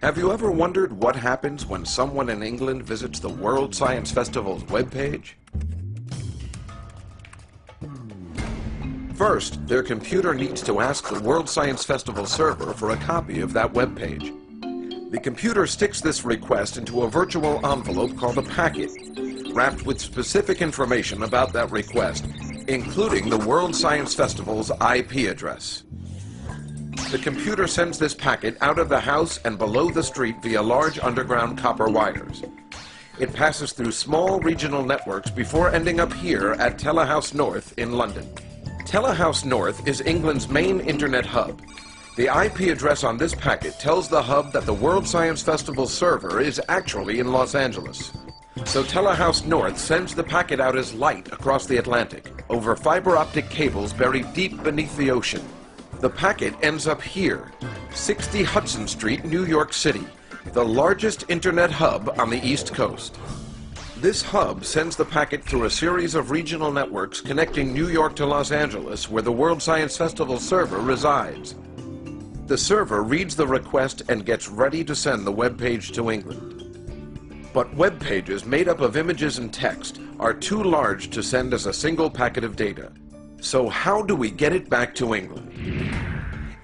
Have you ever wondered what happens when someone in England visits the World Science Festival's webpage? First, their computer needs to ask the World Science Festival server for a copy of that webpage. The computer sticks this request into a virtual envelope called a packet, wrapped with specific information about that request, including the World Science Festival's IP address. The computer sends this packet out of the house and below the street via large underground copper wires. It passes through small regional networks before ending up here at Telehouse North in London. Telehouse North is England's main internet hub. The IP address on this packet tells the hub that the World Science Festival server is actually in Los Angeles. So Telehouse North sends the packet out as light across the Atlantic, over fiber optic cables buried deep beneath the ocean. The packet ends up here, 60 Hudson Street, New York City, the largest internet hub on the East Coast. This hub sends the packet through a series of regional networks connecting New York to Los Angeles, where the World Science Festival server resides. The server reads the request and gets ready to send the web page to England. But web pages made up of images and text are too large to send as a single packet of data. So how do we get it back to England?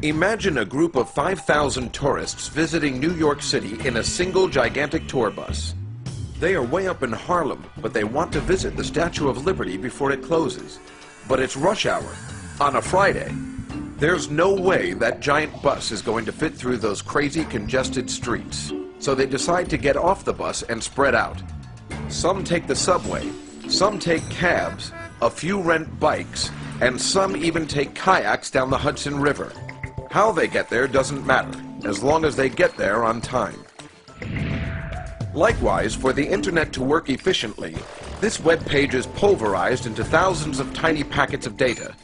Imagine a group of 5,000 tourists visiting New York City in a single gigantic tour bus. They are way up in Harlem, but they want to visit the Statue of Liberty before it closes. But it's rush hour, on a Friday. There's no way that giant bus is going to fit through those crazy congested streets. So they decide to get off the bus and spread out. Some take the subway, some take cabs, a few rent bikes, and some even take kayaks down the Hudson River. How they get there doesn't matter, as long as they get there on time. Likewise, for the internet to work efficiently, this web page is pulverized into thousands of tiny packets of data,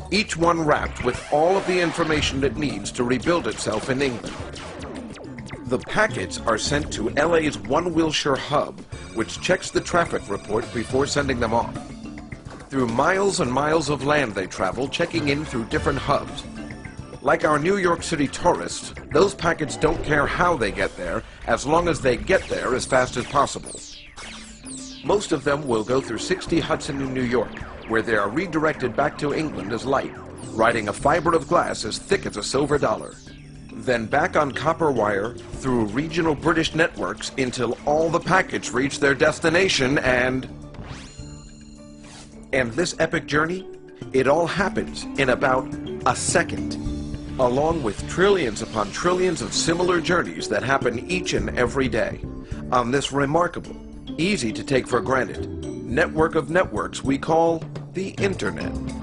each one wrapped with all of the information it needs to rebuild itself in England. The packets are sent to LA's One Wilshire hub, which checks the traffic report before sending them off. Through miles and miles of land they travel, checking in through different hubs. Like our New York City tourists, those packets don't care how they get there, as long as they get there as fast as possible. Most of them will go through 60 Hudson in New York, where they are redirected back to England as light, riding a fiber of glass as thick as a silver dollar. Then back on copper wire, through regional British networks, until all the packets reach their destination and this epic journey, it all happens in about a second, along with trillions upon trillions of similar journeys that happen each and every day on this remarkable, easy to take for granted network of networks we call the Internet.